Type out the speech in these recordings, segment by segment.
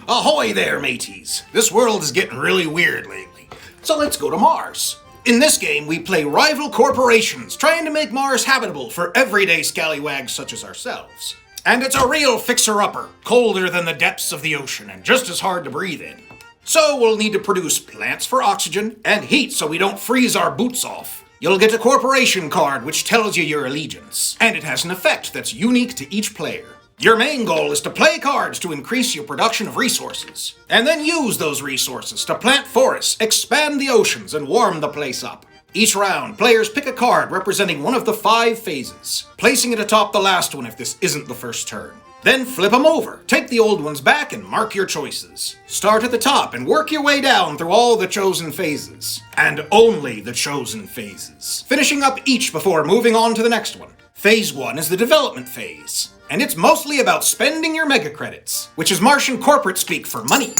Ahoy there, mateys! This world is getting really weird lately, so let's go to Mars. In this game, we play rival corporations trying to make Mars habitable for everyday scallywags such as ourselves. And it's a real fixer-upper, colder than the depths of the ocean and just as hard to breathe in. So we'll need to produce plants for oxygen and heat so we don't freeze our boots off. You'll get a corporation card which tells you your allegiance, and it has an effect that's unique to each player. Your main goal is to play cards to increase your production of resources, and then use those resources to plant forests, expand the oceans, and warm the place up. Each round, players pick a card representing one of the 5 phases, placing it atop the last one if this isn't the first turn. Then flip them over, take the old ones back, and mark your choices. Start at the top and work your way down through all the chosen phases. And only the chosen phases. Finishing up each before moving on to the next one. Phase 1 is the development phase, and it's mostly about spending your mega credits, which is Martian corporate speak for money.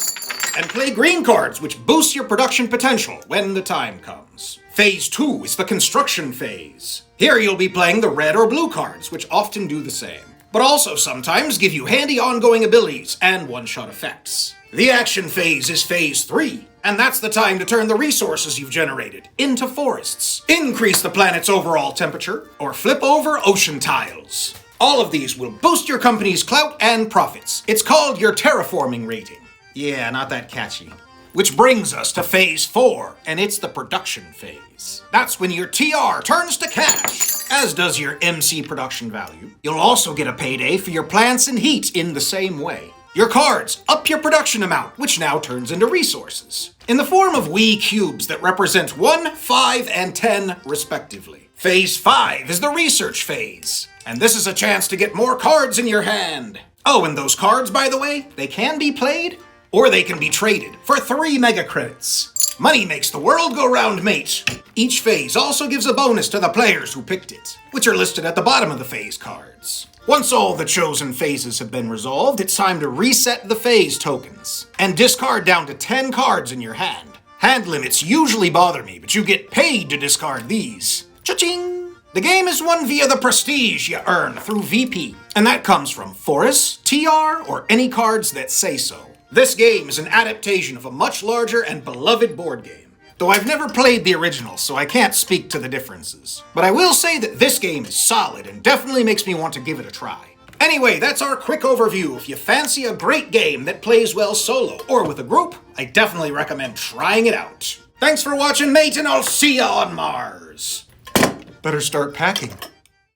And play green cards, which boost your production potential when the time comes. Phase 2 is the construction phase. Here you'll be playing the red or blue cards, which often do the same, but also sometimes give you handy ongoing abilities and one-shot effects. The action phase is phase 3, and that's the time to turn the resources you've generated into forests, increase the planet's overall temperature, or flip over ocean tiles. All of these will boost your company's clout and profits. It's called your terraforming rating. Yeah, not that catchy. Which brings us to phase 4, and it's the production phase. That's when your TR turns to cash, as does your MC production value. You'll also get a payday for your plants and heat in the same way. Your cards up your production amount, which now turns into resources, in the form of wee cubes that represent 1, 5, and 10 respectively. Phase 5 is the research phase, and this is a chance to get more cards in your hand. Oh, and those cards, by the way, they can be played, or they can be traded for 3 mega credits. Money makes the world go round, mate. Each phase also gives a bonus to the players who picked it, which are listed at the bottom of the phase cards. Once all the chosen phases have been resolved, it's time to reset the phase tokens and discard down to 10 cards in your hand. Hand limits usually bother me, but you get paid to discard these. Cha-ching! The game is won via the prestige you earn through VP, and that comes from forests, TR, or any cards that say so. This game is an adaptation of a much larger and beloved board game. Though I've never played the original, so I can't speak to the differences. But I will say that this game is solid and definitely makes me want to give it a try. Anyway, that's our quick overview. If you fancy a great game that plays well solo or with a group, I definitely recommend trying it out. Thanks for watching, mate, and I'll see ya on Mars. Better start packing.